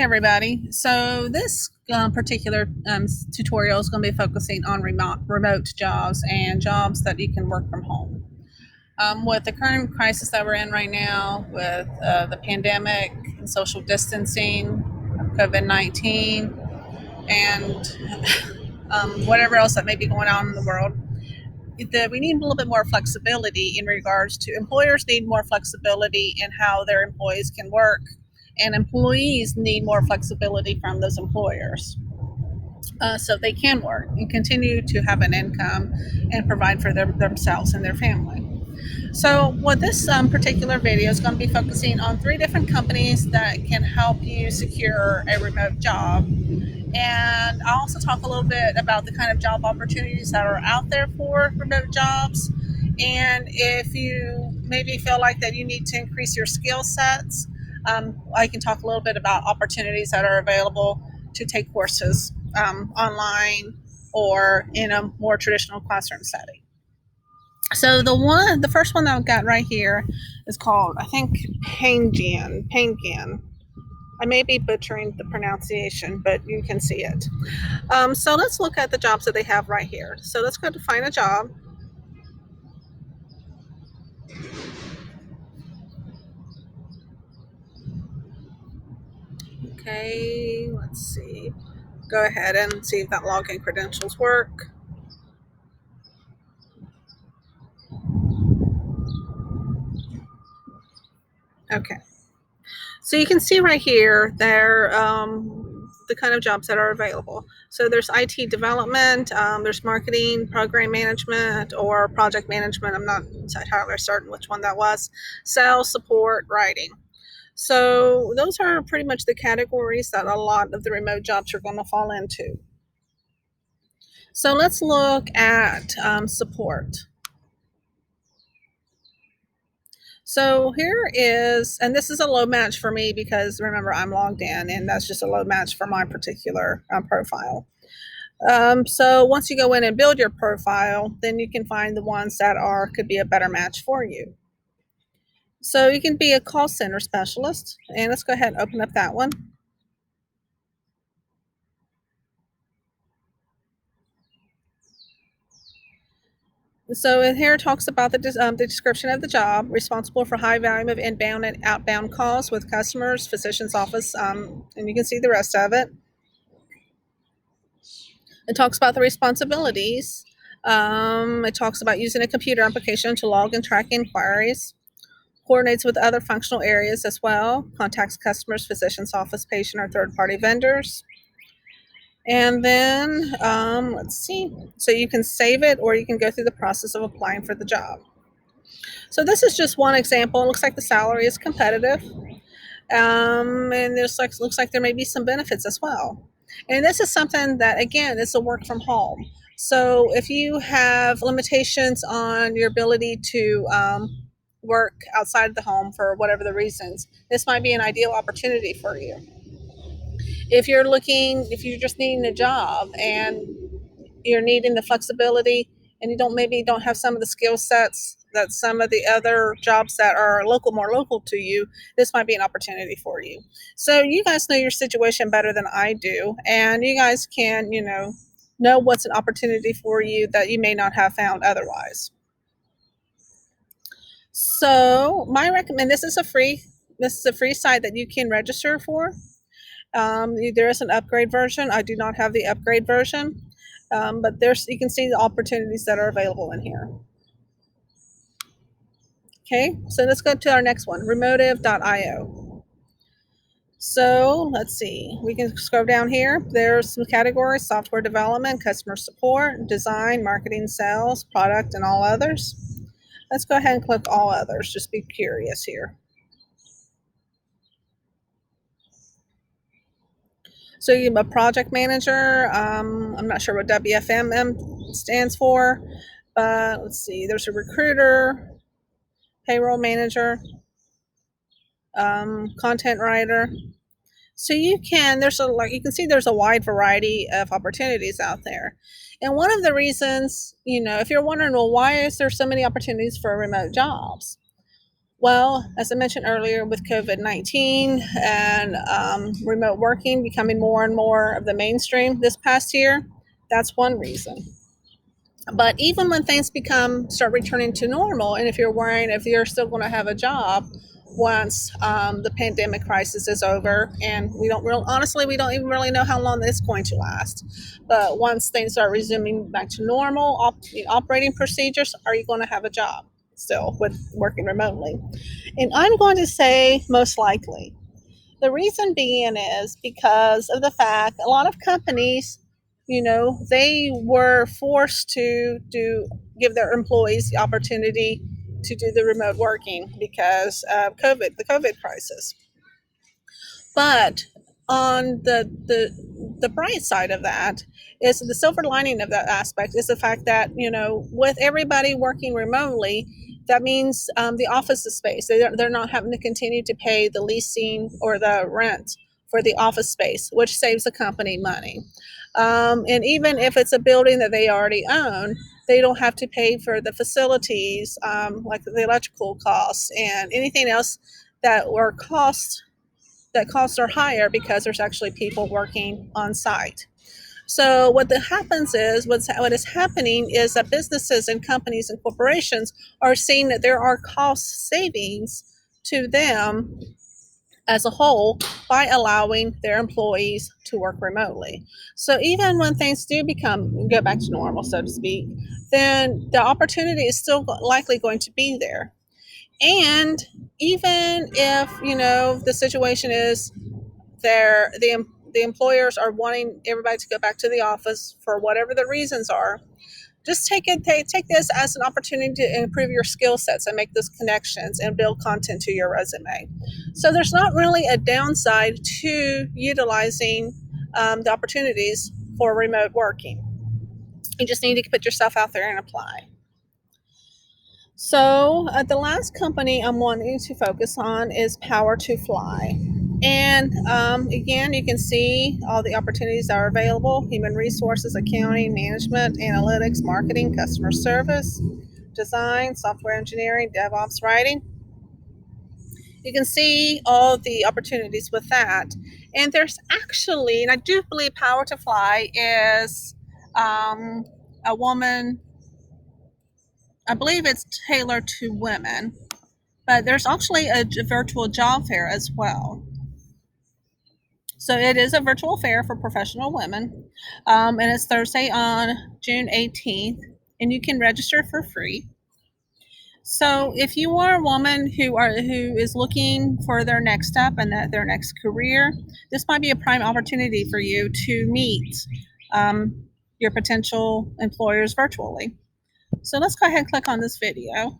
Everybody. So this particular tutorial is going to be focusing on remote jobs and jobs that you can work from home. With the current crisis that we're in right now, with the pandemic and social distancing, COVID-19, and whatever else that may be going on in the world, we need a little bit more flexibility in regards to employers need more flexibility in how their employees can work, and employees need more flexibility from those employers so they can work and continue to have an income and provide for themselves and their family. So, what this particular video is going to be focusing on three different companies that can help you secure a remote job, and I'll also talk a little bit about the kind of job opportunities that are out there for remote jobs. And if you maybe feel like that you need to increase your skill sets, I can talk a little bit about opportunities that are available to take courses online or in a more traditional classroom setting. So the first one that I've got right here is called, I think, Pangan. I may be butchering the pronunciation, but you can see it. So let's look at the jobs that they have right here. So let's go to find a job. Okay, let's see. Go ahead and see if that login credentials work. Okay. So you can see right here, there the kind of jobs that are available. So there's IT development, there's marketing, program management, or project management. I'm not entirely certain which one that was. Sales, support, writing. So those are pretty much the categories that a lot of the remote jobs are going to fall into. So let's look at support. So here is, and this is a low match for me because remember I'm logged in and that's just a low match for my particular profile. So once you go in and build your profile, then you can find the ones that could be a better match for you. So you can be a call center specialist, and let's go ahead and open up that one. So here it talks about the description of the job, responsible for high volume of inbound and outbound calls with customers, physician's office, and you can see the rest of it. It talks about the responsibilities. It talks about using a computer application to log and track inquiries, coordinates with other functional areas as well, contacts customers, physician's office, patient, or third-party vendors. And then, let's see. So you can save it or you can go through the process of applying for the job. So this is just one example. It looks like the salary is competitive. And looks like there may be some benefits as well. And this is something that, again, is a work from home. So if you have limitations on your ability to work outside the home for whatever the reasons, this might be an ideal opportunity for you. If you're just needing a job and you're needing the flexibility and you don't have some of the skill sets that some of the other jobs that are more local to you, this might be an opportunity for you. So you guys know your situation better than I do, and you guys can, know what's an opportunity for you that you may not have found otherwise. So this is a free site that you can register for. There is an upgrade version. I do not have the upgrade version, but you can see the opportunities that are available in here. Okay, so let's go to our next one, remotive.io. So let's see, we can scroll down here. There's some categories: software development, customer support, design, marketing, sales, product, and all others. Let's go ahead and click all others. Just be curious here. So you're a project manager. I'm not sure what WFMM stands for, but let's see. There's a recruiter, payroll manager, content writer. So you can see there's a wide variety of opportunities out there. And one of the reasons, if you're wondering, well, why is there so many opportunities for remote jobs? Well, as I mentioned earlier, with COVID-19 and remote working becoming more and more of the mainstream this past year, that's one reason. But even when things start returning to normal, and if you're worrying if you're still going to have a job once the pandemic crisis is over, and we don't even really know how long it's going to last. But once things start resuming back to normal operating procedures, are you going to have a job still with working remotely? And I'm going to say most likely. The reason being is because of the fact a lot of companies, they were forced to give their employees the opportunity to do the remote working because of the COVID crisis. But on the bright side of that is the silver lining of that aspect is the fact that with everybody working remotely, that means the office space they're not having to continue to pay the leasing or the rent for the office space, which saves the company money. And even if it's a building that they already own, they don't have to pay for the facilities, like the electrical costs and anything else that costs are higher because there's actually people working on site. So what is happening is that businesses and companies and corporations are seeing that there are cost savings to them as a whole by allowing their employees to work remotely. So even when things do go back to normal, so to speak, then the opportunity is still likely going to be there. And even if the situation is the employers are wanting everybody to go back to the office for whatever the reasons are, just take this as an opportunity to improve your skill sets and make those connections and build content to your resume. So there's not really a downside to utilizing the opportunities for remote working. You just need to put yourself out there and apply. So, the last company I'm wanting to focus on is Power to Fly. And again, you can see all the opportunities that are available: human resources, accounting, management, analytics, marketing, customer service, design, software engineering, DevOps, writing. You can see all the opportunities with that. And there's actually, and I do believe Power to Fly is a woman, I believe it's tailored to women, but there's actually a virtual job fair as well. So it is a virtual fair for professional women, and it's Thursday on June 18th, and you can register for free. So if you are a woman who is looking for their next step and their next career, this might be a prime opportunity for you to meet your potential employers virtually. So let's go ahead and click on this video.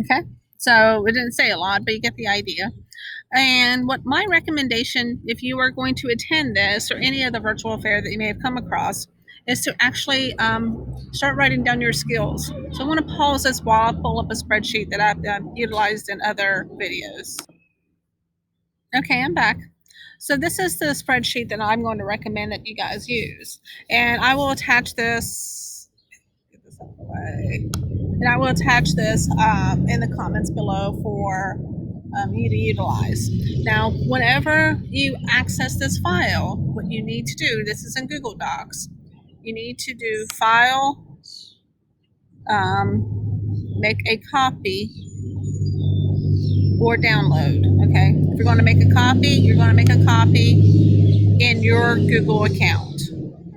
Okay, so it didn't say a lot, but you get the idea. And what my recommendation, if you are going to attend this or any other virtual fair that you may have come across, is to actually start writing down your skills. So I want to pause this while I pull up a spreadsheet that I've utilized in other videos. Okay, I'm back. So this is the spreadsheet that I'm going to recommend that you guys use. And I will attach this, get this out of the way. And I will attach this in the comments below for you to utilize. Now, whenever you access this file, what you need to do, this is in Google Docs, you need to do File, make a copy, or download, okay? If you're going to make a copy, you're going to make a copy in your Google account.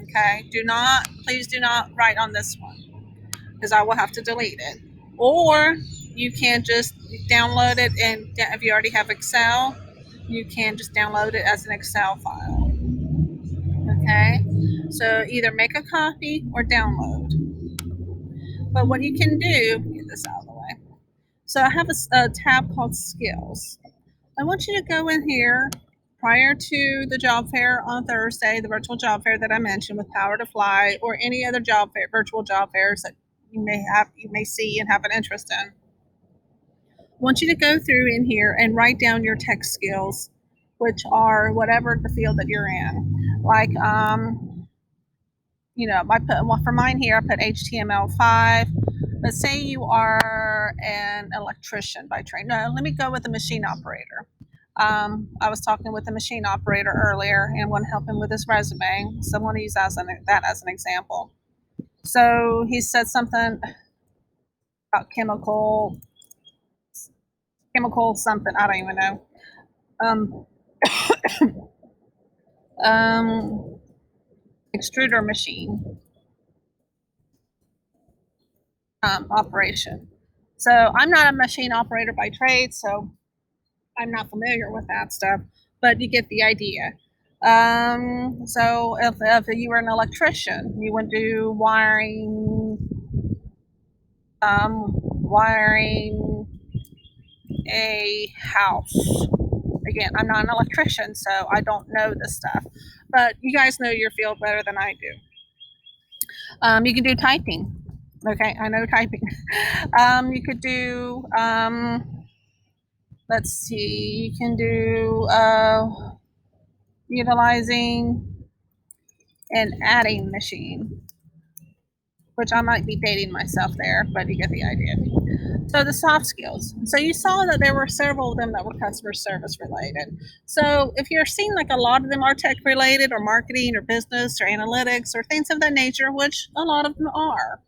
Okay, please do not write on this one because I will have to delete it. Or you can just download it, and if you already have Excel, you can just download it as an Excel file. Okay, so either make a copy or download. But what you can do, get this out of the way. So I have a tab called Skills. I want you to go in here prior to the job fair on Thursday, the virtual job fair that I mentioned with Power to Fly, or any other job fair, virtual job fairs that you may see and have an interest in. I want you to go through in here and write down your tech skills, which are whatever the field that you're in. Like, for mine here, I put HTML5. But say you are an electrician by trade. No, let me go with a machine operator. I was talking with a machine operator earlier and want to help him with his resume. So I want to use that as an example. So he said something about chemical something. I don't even know. Um, extruder machine operation. So I'm not a machine operator by trade, so I'm not familiar with that stuff, but you get the idea. So if you were an electrician, you would do wiring a house. Again, I'm not an electrician, so I don't know this stuff, but you guys know your field better than I do. You can do typing. Okay, I know typing. You could do, let's see, you can do utilizing an adding machine, which I might be dating myself there, but you get the idea. So the soft skills. So you saw that there were several of them that were customer service related. So if you're seeing like a lot of them are tech related or marketing or business or analytics or things of that nature, which a lot of them are.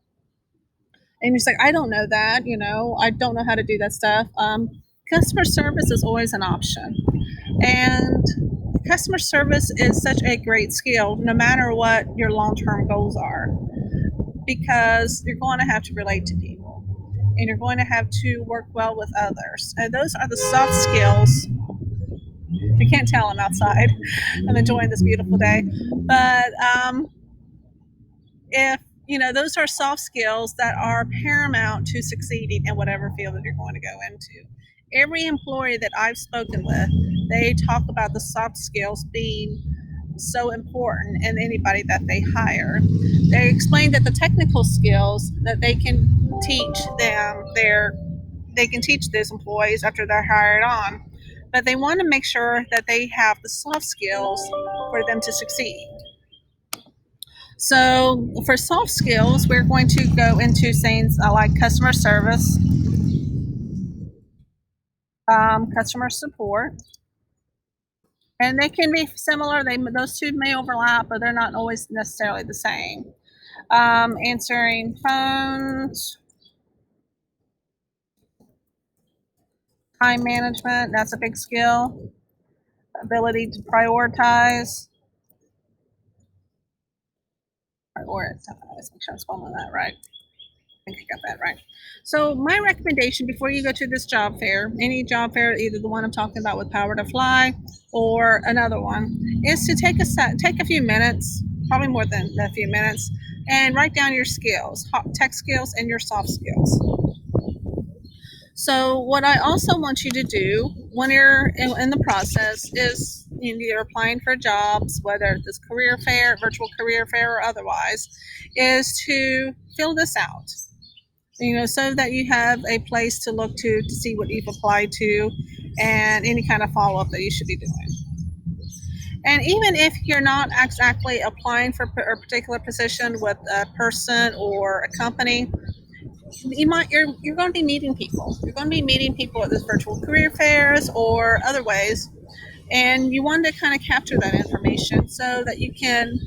And you're just like, I don't know that, I don't know how to do that stuff. Customer service is always an option. And customer service is such a great skill, no matter what your long-term goals are, because you're going to have to relate to people and you're going to have to work well with others. And those are the soft skills. You can't tell I'm outside. I'm enjoying this beautiful day. But if those are soft skills that are paramount to succeeding in whatever field that you're going to go into. Every employee that I've spoken with, they talk about the soft skills being so important in anybody that they hire. They explain that the technical skills that they can teach they can teach those employees after they're hired on, but they want to make sure that they have the soft skills for them to succeed. So for soft skills, we're going to go into things like customer service, customer support, and they can be similar. Those two may overlap, but they're not always necessarily the same. Answering phones, time management, that's a big skill. Ability to prioritize. Make sure I'm spelling that right. I think I got that right. So my recommendation before you go to this job fair, any job fair, either the one I'm talking about with Power to Fly or another one, is to take a few minutes, probably more than a few minutes, and write down your skills, tech skills and your soft skills. So what I also want you to do when you're in the process is you're applying for jobs, whether it's career fair, virtual career fair, or otherwise, is to fill this out. So that you have a place to look to see what you've applied to and any kind of follow-up that you should be doing. And even if you're not exactly applying for a particular position with a person or a company, you're going to be meeting people. You're going to be meeting people at this virtual career fairs or other ways, and you want to kind of capture that information so that you can,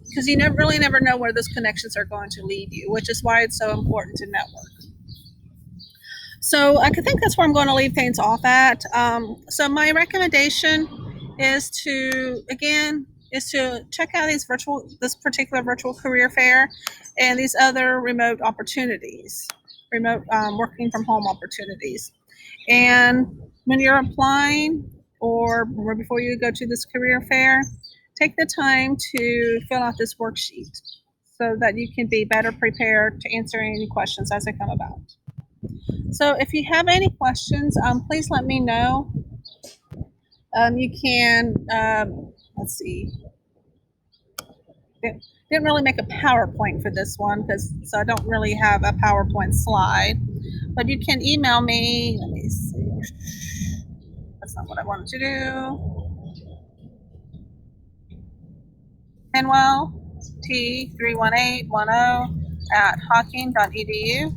because you never know where those connections are going to lead you, which is why it's so important to network. So I think that's where I'm going to leave things off at. So my recommendation is to check out this particular virtual career fair, and these other remote opportunities, remote working from home opportunities. And when you're applying, or before you go to this career fair, take the time to fill out this worksheet so that you can be better prepared to answer any questions as they come about. So if you have any questions, please let me know. You can, let's see, didn't really make a PowerPoint for this one so I don't really have a PowerPoint slide. But you can email me. Let me see. That's not what I wanted to do. Penwell T31810 @hawking.edu.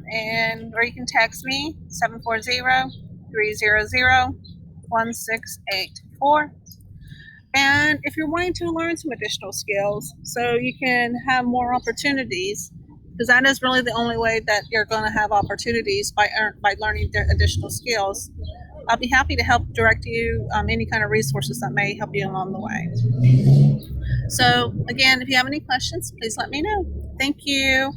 And or you can text me 740-300-1684. And if you're wanting to learn some additional skills so you can have more opportunities, because that is really the only way that you're going to have opportunities by learning additional skills. I'll be happy to help direct you any kind of resources that may help you along the way. So again, if you have any questions, please let me know. Thank you.